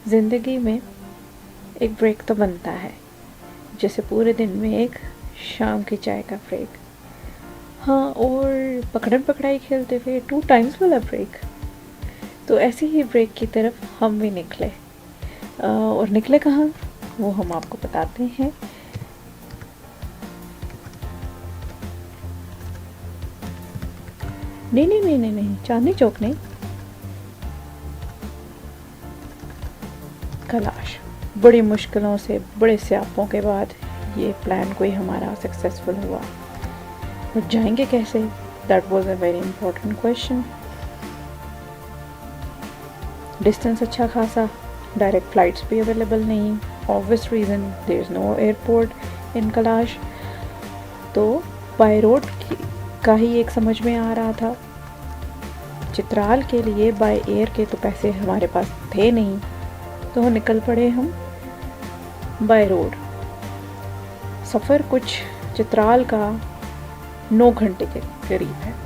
ज़िंदगी में एक ब्रेक तो बनता है, जैसे पूरे दिन में एक शाम की चाय का ब्रेक। हाँ, और पकड़न पकड़ाई खेलते हुए 2 टाइम्स वाला ब्रेक। तो ऐसे ही ब्रेक की तरफ हम भी निकले। और निकले कहाँ, वो हम आपको बताते हैं। नहीं, चांदनी चौक नहीं, कैलाश। बड़ी मुश्किलों से, बड़े स्यापों के बाद ये प्लान कोई हमारा सक्सेसफुल हुआ। और जाएंगे कैसे? That was a very important question. Distance अच्छा खासा, डायरेक्ट फ्लाइट्स भी अवेलेबल नहीं, obvious reason there is no airport in Kailash. तो बाय रोड का ही एक समझ में आ रहा था। चित्राल के लिए बाय एयर के तो पैसे हमारे पास थे नहीं, तो निकल पड़े हम बाय रोड। सफ़र कुछ चित्राल का 9 घंटे के करीब है।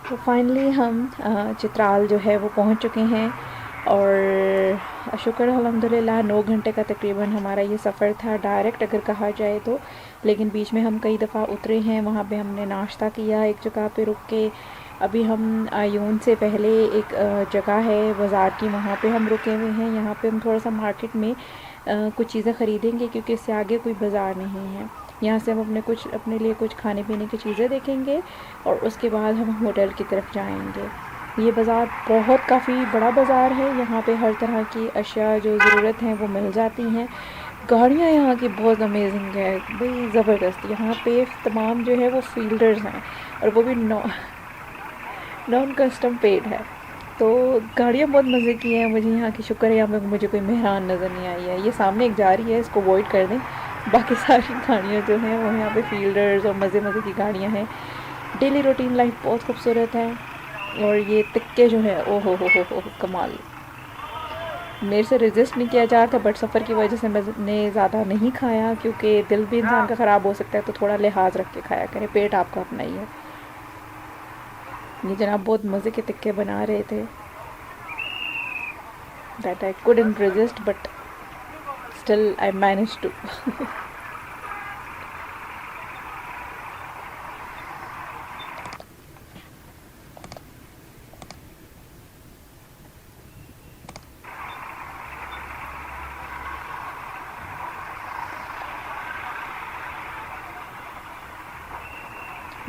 तो फाइनली हम चित्राल जो है वो पहुंच चुके हैं। और शुक्र अल्हम्दुलिल्लाह 9 घंटे का तकरीबन हमारा ये सफ़र था डायरेक्ट अगर कहा जाए तो। लेकिन बीच में हम कई दफ़ा उतरे हैं, वहाँ पे हमने नाश्ता किया एक जगह पे रुक के। अभी हम आयून से पहले एक जगह है बाज़ार की, वहाँ पे हम रुके हुए हैं। यहाँ पे हम थोड़ा सा मार्केट में कुछ चीज़ें ख़रीदेंगे क्योंकि इससे आगे कोई बाज़ार नहीं है। यहाँ से हम अपने लिए कुछ खाने पीने की चीज़ें देखेंगे और उसके बाद हम होटल की तरफ जाएंगे। ये बाज़ार काफ़ी बड़ा बाज़ार है, यहाँ पे हर तरह की अशिया जो ज़रूरत हैं वो मिल जाती हैं। गाड़ियाँ यहाँ की बहुत अमेजिंग है भाई, ज़बरदस्त। यहाँ पे तमाम जो है वो फील्डर्स हैं, और वो भी नॉन कस्टम पेड है। तो गाड़ियाँ बहुत मज़े की हैं। मुझे यहाँ की शुक्र है यहाँ पे मुझे कोई मेहरान नज़र नहीं आई है। ये सामने एक जा रही है, इसको अवॉइड कर दें। बाकी सारी गाड़ियाँ जो हैं वो यहाँ पे फील्डर्स और मज़े मज़े की गाड़ियाँ हैं। डेली रूटीन लाइफ बहुत खूबसूरत है। और ये तिक्के जो है, ओ हो कमाल। मेरे से रेजिस्ट नहीं किया जा रहा था, बट सफ़र की वजह से मैंने ज़्यादा नहीं खाया, क्योंकि दिल भी इंसान का ख़राब हो सकता है। तो थोड़ा लिहाज रख के खाया करें, पेट आपका अपना ही है। ये जनाब बहुत मज़े के तिक्के बना रहे थे, that I couldn't resist, but still I managed to.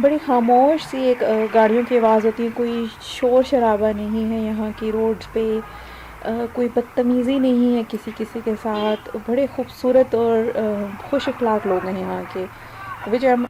बड़ी खामोश सी एक गाड़ियों की आवाज़ होती है, कोई शोर शराबा नहीं है यहाँ की रोड्स पे। कोई बदतमीज़ी नहीं है किसी किसी के साथ। बड़े खूबसूरत और खुश अखलाक लोग हैं यहाँ के, विच आई एम।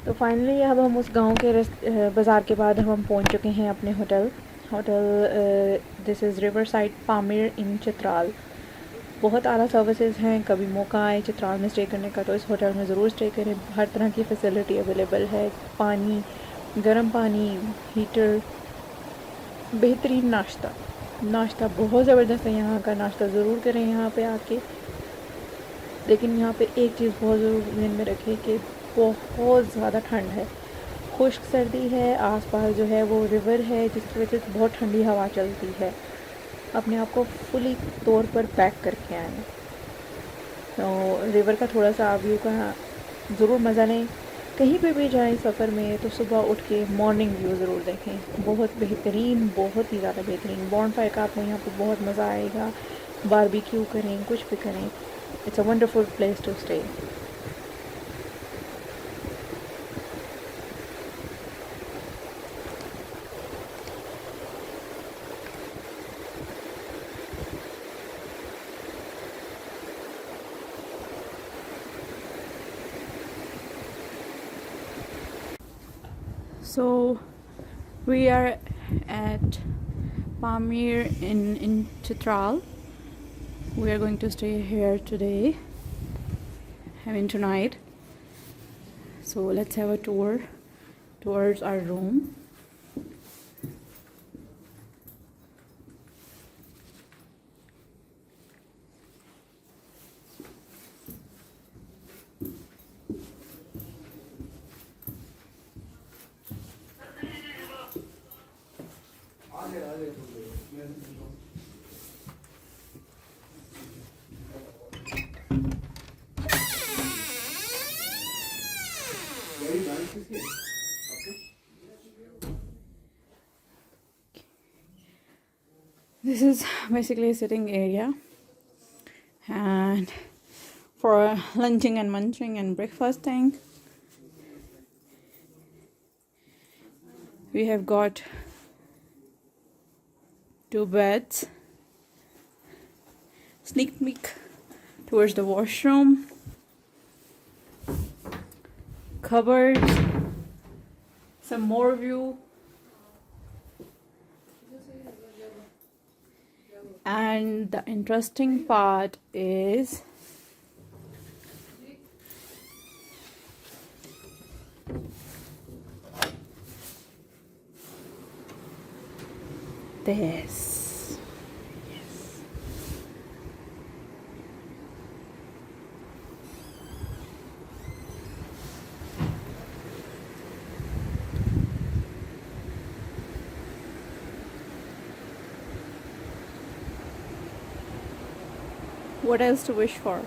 तो फाइनली अब हम उस गांव के बाज़ार के बाद हम पहुंच चुके हैं अपने hotel. This is riverside Pamir in Chitral. बहुत आला सर्विसेज हैं। कभी मौका आए चित्राल में स्टे करने का तो इस होटल में ज़रूर स्टे करें। हर तरह की फ़ैसिलिटी अवेलेबल है, पानी, गर्म पानी, हीटर, बेहतरीन नाश्ता बहुत ज़बरदस्त है। यहाँ का नाश्ता ज़रूर करें यहाँ पे आके। लेकिन यहाँ पे एक चीज़ बहुत ज़रूर ध्यान में रखें कि बहुत ज़्यादा ठंड है, खुश्क सर्दी है। आसपास जो है वो रिवर है, जिसकी वजह से बहुत ठंडी हवा चलती है। अपने आप को फुली तौर पर पैक करके आएँ। तो रिवर का थोड़ा सा व्यू का ज़रूर मज़ा लें। कहीं पे भी जाएं सफ़र में तो सुबह उठ के मॉर्निंग व्यू ज़रूर देखें। बहुत बेहतरीन, बहुत ही ज़्यादा बेहतरीन। बॉनफायर का आपको यहाँ पे बहुत मज़ा आएगा। बारबेक्यू करें, कुछ भी करें। It's a wonderful place to stay. So we are at Pamir in Chitral. We are going to stay here today, tonight. So let's have a tour towards our room. This is basically a sitting area, and for lunching and munching and breakfasting we have got 2 beds, sneak peek towards the washroom, cupboards, some more view, and the interesting part is this. What else to wish for?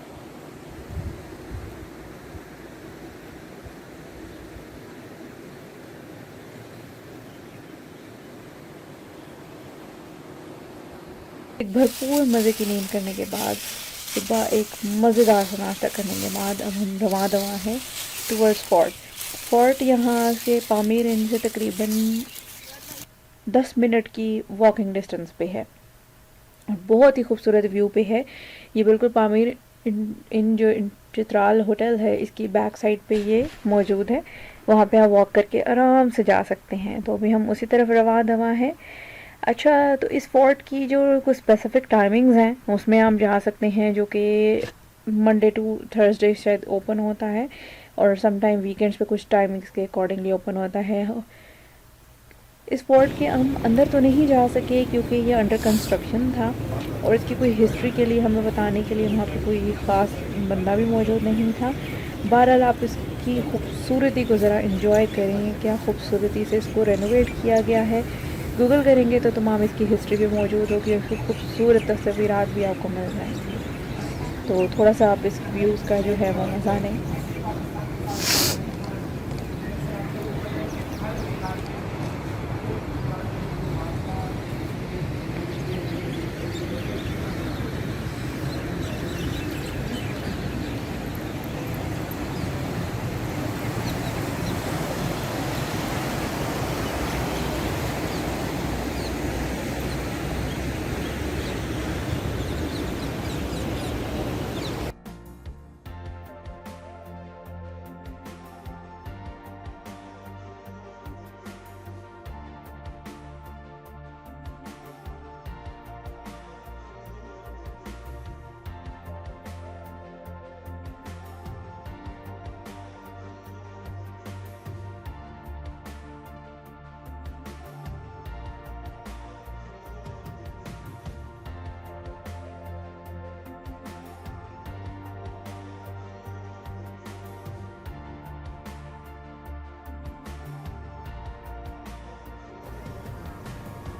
एक भरपूर मज़े की नींद करने के बाद, सुबह एक मज़ेदार सा नाश्ता करने के बाद अब हम रवां हैं टूवर्ड्स फोर्ट। फोर्ट यहाँ से पामीर इंड से तकरीबन 10 मिनट की वॉकिंग डिस्टेंस पे है और बहुत ही खूबसूरत व्यू पे है। ये बिल्कुल पामीर इन जो चित्राल होटल है इसकी बैक साइड पे ये मौजूद है। वहाँ पे आप वॉक करके आराम से जा सकते हैं। तो अभी हम उसी तरफ रवां हैं। अच्छा, तो इस फोर्ट की जो कुछ स्पेसिफिक टाइमिंग्स हैं उसमें आप जा सकते हैं, जो कि मंडे टू थर्सडे शायद ओपन होता है और समटाइम वीकेंड्स पे कुछ टाइमिंग्स के अकॉर्डिंगली ओपन होता है। इस फोर्ट के हम अंदर तो नहीं जा सके क्योंकि ये अंडर कंस्ट्रक्शन था और इसकी कोई हिस्ट्री के लिए हमें बताने के लिए वहाँ पे कोई ख़ास बंदा भी मौजूद नहीं था। बहरहाल आप इसकी खूबसूरती को ज़रा इंजॉय करें, क्या खूबसूरती से इसको रेनोवेट किया गया है। गूगल करेंगे तो तमाम इसकी हिस्ट्री भी मौजूद होगी, उसकी खूबसूरत तस्वीरात भी आपको मिल जाएंगी। तो थोड़ा सा आप इस व्यूज़ का जो है वो मज़ा लें।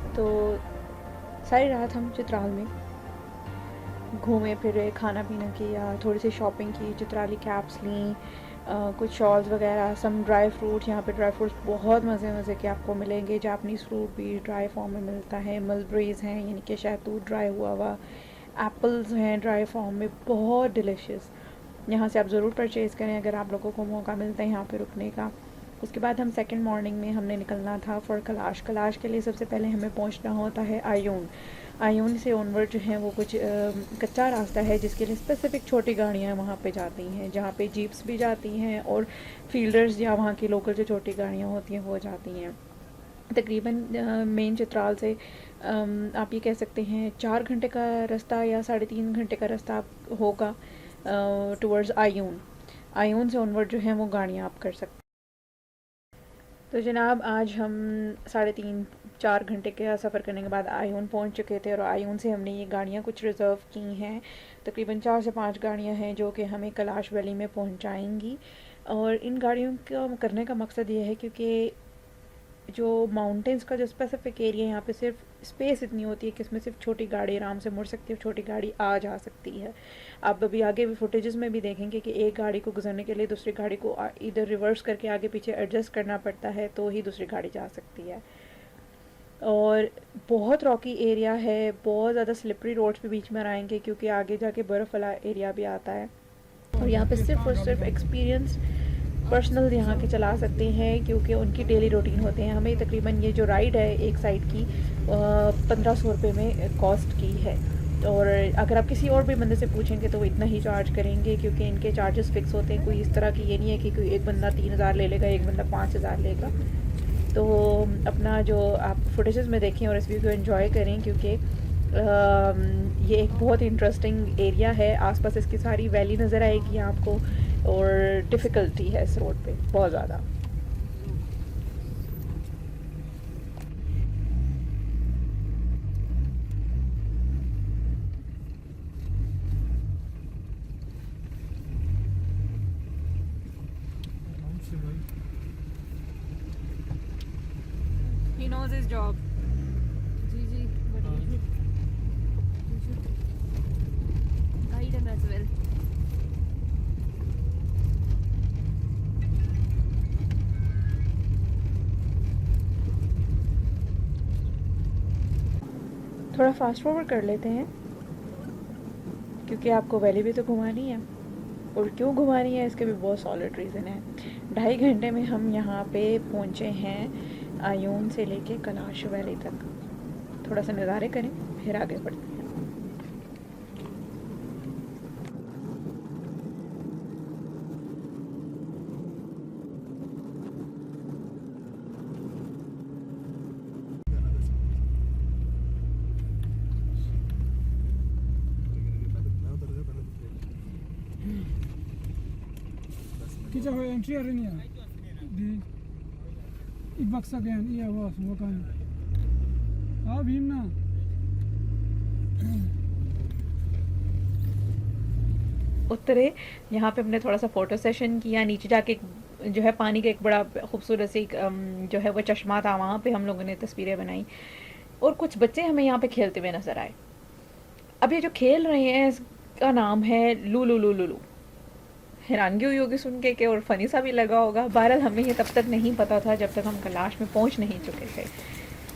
तो सारी रात हम चित्राल में घूमे फिरे, खाना पीना किया, थोड़ी सी शॉपिंग की, चित्राली कैप्स ली, कुछ शॉल्स वगैरह, सम ड्राई फ्रूट। यहाँ पे ड्राई फ्रूट्स बहुत मज़े के आपको मिलेंगे। जापनीज़ फ्रूट भी ड्राई फॉर्म में मिलता है, मलबरीज़ हैं यानी कि शहतूत ड्राई हुआ, एप्पल्स हैं ड्राई फॉर्म में, बहुत डिलीशियस। यहाँ से आप ज़रूर परचेज़ करें अगर आप लोगों को मौका मिलता है यहाँ पे रुकने का। उसके बाद हम सेकंड मॉर्निंग में हमने निकलना था फॉर कलाश के लिए सबसे पहले हमें पहुँचना होता है आयून से ऑनवर्ड जो है वो कुछ कच्चा रास्ता है जिसके लिए स्पेसिफ़िक छोटी गाड़ियाँ वहाँ पे जाती हैं, जहाँ पे जीप्स भी जाती हैं और फील्डर्स या वहाँ की लोकल जो छोटी गाड़ियाँ होती हैं वो जाती हैं। तकरीबन मेन चित्राल से आप ये कह सकते हैं 4 घंटे का रास्ता या 3.5 घंटे का रास्ता होगा टुवर्ड्स आयून से ऑनवर्ड जो है वो गाड़ियाँ आप कर सकते हैं। तो जनाब आज हम 3.5-4 घंटे का सफ़र करने के बाद आयून पहुंच चुके थे और आयून से हमने ये गाड़ियाँ कुछ रिज़र्व की हैं। तकरीबन 4 से 5 गाड़ियाँ हैं जो कि हमें कैलाश वैली में पहुंचाएंगी। और इन गाड़ियों का करने का मकसद ये है क्योंकि जो माउंटेंस का जो स्पेसिफिक एरिया है यहाँ पे सिर्फ स्पेस इतनी होती है कि इसमें सिर्फ छोटी गाड़ी आराम से मुड़ सकती है, छोटी गाड़ी आ जा सकती है। आप अभी आगे भी फुटेजेस में भी देखेंगे कि एक गाड़ी को गुजरने के लिए दूसरी गाड़ी को इधर रिवर्स करके आगे पीछे एडजस्ट करना पड़ता है तो ही दूसरी गाड़ी जा सकती है। और बहुत रॉकी एरिया है, बहुत ज़्यादा स्लिपरी रोड्स पे बीच में आएंगे क्योंकि आगे जाके बर्फ़ वाला एरिया भी आता है। और यहाँ पे सिर्फ और सिर्फ एक्सपीरियंस पर्सनल यहाँ के चला सकते हैं क्योंकि उनकी डेली रूटीन होते हैं। हमें तकरीबन ये जो राइड है एक साइड की 1500 रुपये में कॉस्ट की है। और अगर आप किसी और भी बंदे से पूछेंगे तो वो इतना ही चार्ज करेंगे क्योंकि इनके चार्जेस फ़िक्स होते हैं। कोई इस तरह की ये नहीं है कि कोई एक बंदा 3000 ले लेगा, एक बंदा 5000 लेगा। तो अपना जो आप फुटेजेस में देखें और इस व्यू को एंजॉय करें क्योंकि ये एक बहुत इंटरेस्टिंग एरिया है। आसपास इसकी सारी वैली नज़र आएगी आपको और डिफ़िकल्टी है इस रोड पे बहुत ज़्यादा। knows his job. जी but you should guide him as well. थोड़ा फास्ट फॉरवर्ड कर लेते हैं क्योंकि आपको वैली भी तो घुमानी है, और क्यों घुमानी है इसके भी बहुत सॉलिड रीज़न है। 2.5 घंटे में हम यहाँ पे पहुँचे हैं आयून से लेके कैलाश वैली तक। थोड़ा सा नज़ारे करें फिर आगे बढ़ते हैं। Kita ho entry arenia di ibaksa gan iya was mokan a bhimna उतरे यहाँ पे हमने थोड़ा सा फ़ोटो सेशन किया। नीचे जाके जो है पानी का एक बड़ा खूबसूरत सी जो है वो चश्मा था, वहाँ पे हम लोगों ने तस्वीरें बनाई और कुछ बच्चे हमें यहाँ पे खेलते हुए नज़र आए। अब ये जो खेल रहे हैं इसका नाम है लूलू लूलू लू। हैरानगी हुई होगी सुन के और फ़नी सा भी लगा होगा। बहरहाल हमें ये तब तक नहीं पता था जब तक हम कैलाश में पहुँच नहीं चुके थे।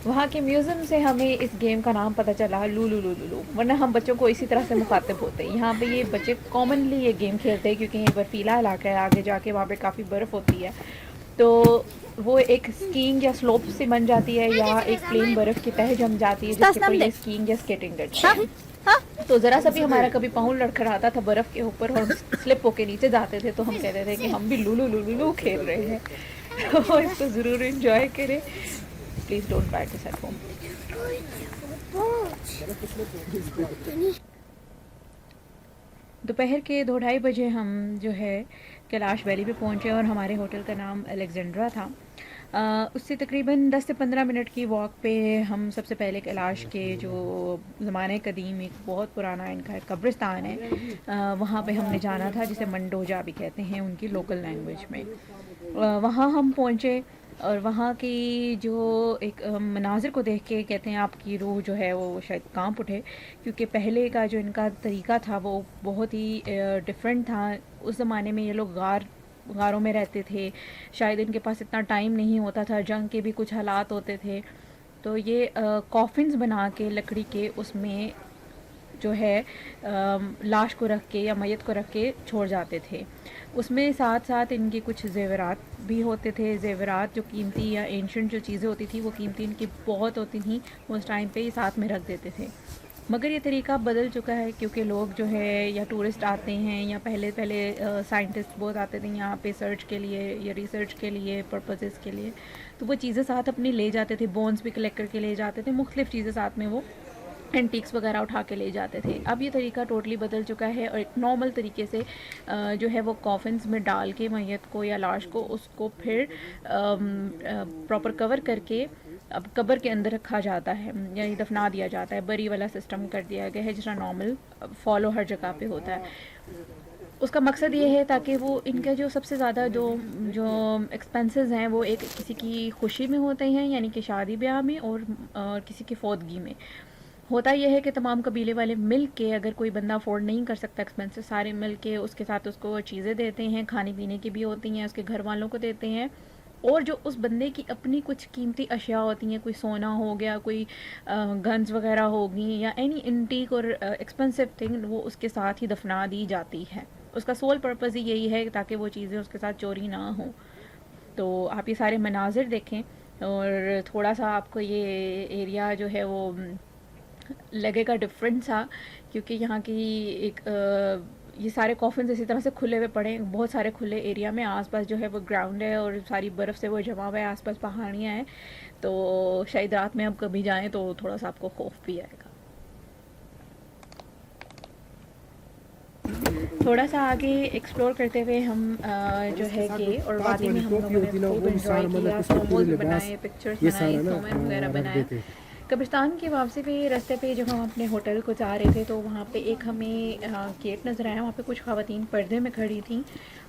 वहाँ के म्यूज़ियम से हमें इस गेम का नाम पता चला लूलू लूलू लू, वरना हम बच्चों को इसी तरह से मुखातिब होते हैं। यहाँ पे ये बच्चे कॉमनली ये गेम खेलते हैं क्योंकि ये बर्फीला इलाका है, आगे जाके वहाँ पे काफ़ी बर्फ़ होती है, तो वो एक स्कीइंग या स्लोप से बन जाती है या एक प्लेन बर्फ़ की तह जम जाती है जिसके ऊपर ये स्कीइंग या स्केटिंग करते हैं। तो ज़रा सा भी हमारा कभी पाँव लड़खड़ाता था बर्फ़ के ऊपर और स्लिप होके नीचे जाते थे तो हम कहते थे कि हम भी लूलू लूलू लू खेल रहे हैं। तो इसको ज़रूर इंजॉय करें। Please don't practice at home. दोपहर के 2-2:30 बजे हम जो है कैलाश वैली पे पहुँचे और हमारे होटल का नाम अलेक्जेंड्रा था। उससे तकरीबन 10 से 15 मिनट की वॉक पे हम सबसे पहले कैलाश के जो ज़माने कदीम एक बहुत पुराना इनका कब्रिस्तान है, वहाँ पे हमने जाना था जिसे मंडोजा भी कहते हैं उनकी लोकल लैंग्वेज में। वहाँ हम पहुँचे और वहाँ की जो एक मनाजिर को देख के कहते हैं आपकी रूह जो है वो शायद कांप उठे, क्योंकि पहले का जो इनका तरीका था वो बहुत ही डिफरेंट था। उस ज़माने में ये लोग गारों में रहते थे, शायद इनके पास इतना टाइम नहीं होता था, जंग के भी कुछ हालात होते थे, तो ये कॉफिन्स बना के लकड़ी के उसमें जो है लाश को रख के या मैयत को रख के छोड़ जाते थे। उसमें साथ साथ इनके कुछ ज़ेवरात भी होते थे। ज़ेवरात जो कीमती या एंशंट जो चीज़ें होती थी वो कीमती इनकी बहुत होती थी, उस टाइम पे ही साथ में रख देते थे। मगर ये तरीका बदल चुका है क्योंकि लोग जो है या टूरिस्ट आते हैं या पहले साइंटिस्ट बहुत आते थे यहाँ पे सर्च के लिए या रिसर्च के लिए पर्पसेस के लिए, तो वो चीज़ें साथ अपनी ले जाते थे, बोन्स भी कलेक्ट करके ले जाते थे, मुख्तलिफ़ चीज़ें साथ में वो एंटीक्स वगैरह उठा के ले जाते थे। अब ये तरीका टोटली बदल चुका है और एक नॉर्मल तरीके से जो है वो कॉफिन्स में डाल के मैयत को या लाश को उसको फिर प्रॉपर कवर करके अब कब्र के अंदर रखा जाता है या दफना दिया जाता है। बरी वाला सिस्टम कर दिया गया है जिसका नॉर्मल फॉलो हर जगह पे होता है। उसका मकसद ये है ताकि वो इनका जो सबसे ज़्यादा जो एक्सपेंसेस हैं वो एक किसी की खुशी में होते हैं, यानी कि शादी ब्याह में और किसी की फौतगी में। होता यह है कि तमाम कबीले वाले मिल के, अगर कोई बंदा अफोर्ड नहीं कर सकता एक्सपेंसेस, सारे मिल के उसके साथ उसको चीज़ें देते हैं, खाने पीने की भी होती हैं, उसके घर वालों को देते हैं, और जो उस बंदे की अपनी कुछ कीमती अशिया होती हैं, कोई सोना हो गया, कोई गन्स वगैरह होगी या एनी एंटीक और एक्सपेंसिव थिंग, वो उसके साथ ही दफना दी जाती है। उसका सोल पर्पज़ ही यही है ताकि वो चीज़ें उसके साथ चोरी ना हो। तो आप ये सारे मनाजिर देखें और थोड़ा सा आपको ये एरिया जो है वो लगेगा डिफरेंट सा, क्योंकि यहाँ की एक ये सारे कॉफिन्स इसी तरह से खुले हुए पड़े हैं, बहुत सारे खुले एरिया में। आसपास जो है वो ग्राउंड है और सारी बर्फ़ से वो जमा हुआ है, आसपास पहाड़ियाँ हैं, तो शायद रात में आप कभी जाएं तो थोड़ा सा आपको खौफ भी आएगा। थोड़ा सा आगे एक्सप्लोर करते हुए हम जो है कि और वादी में हम लोगों ने खूब एंजॉय किया, फोटोज भी बनाए, पिक्चर्स बनाए, स्नोमैन वगैरह बनाए। कब्रिस्तान की वापसी पे रास्ते पे जब हम अपने होटल को जा रहे थे तो वहाँ पे एक हमें गेट नज़र आया, वहाँ पे कुछ ख़वातीन पर्दे में खड़ी थी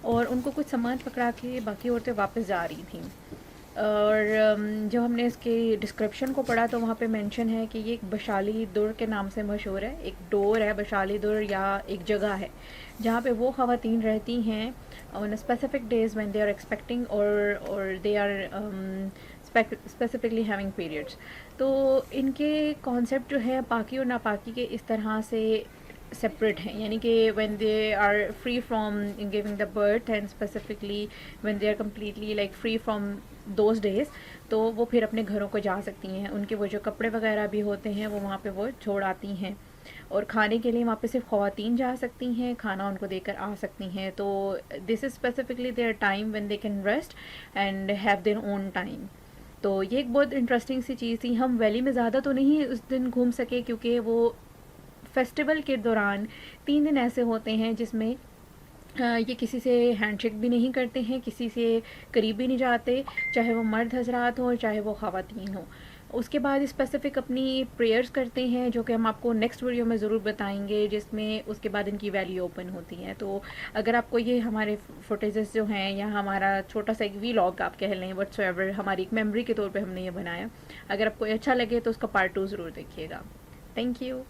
और उनको कुछ सामान पकड़ा के बाकी औरतें वापस जा रही थी। और जब हमने इसके डिस्क्रिप्शन को पढ़ा तो वहाँ पे मेंशन है कि ये एक बशाली दुर के नाम से मशहूर है, एक डोर है बशाली दुर, या एक जगह है जहाँ पे वो ख़वातीन रहती हैं on specific days when they are expecting और they are specifically having periods. तो इनके कॉन्सेप्ट जो है पाकी और नापाकी के इस तरह से सेपरेट हैं, यानी कि when they are free from giving the birth and specifically when they are completely like free from those days, तो वो फिर अपने घरों को जा सकती हैं। उनके वो जो कपड़े वगैरह भी होते हैं वो वहाँ पे वो छोड़ आती हैं, और खाने के लिए वहाँ पे सिर्फ ख़वातीन जा सकती हैं, खाना उनको देकर आ सकती हैं। तो this is specifically their time when they can rest and have their own time. तो ये एक बहुत इंटरेस्टिंग सी चीज़ थी। हम वैली में ज़्यादा तो नहीं उस दिन घूम सके क्योंकि वो फेस्टिवल के दौरान 3 दिन ऐसे होते हैं जिसमें ये किसी से हैंडशेक भी नहीं करते हैं, किसी से करीब भी नहीं जाते, चाहे वो मर्द हजरात हों चाहे वो ख़वातीन हों। उसके बाद स्पेसिफ़िक अपनी प्रेयर्स करते हैं जो कि हम आपको नेक्स्ट वीडियो में ज़रूर बताएंगे, जिसमें उसके बाद इनकी वैली ओपन होती है। तो अगर आपको ये हमारे फुटेजेस जो हैं या हमारा छोटा सा एक वीलॉग आप कह लें व्हाट्सएवर, हमारी एक मेमोरी के तौर पे हमने ये बनाया, अगर आपको अच्छा लगे तो उसका पार्ट 2 ज़रूर देखिएगा। Thank you.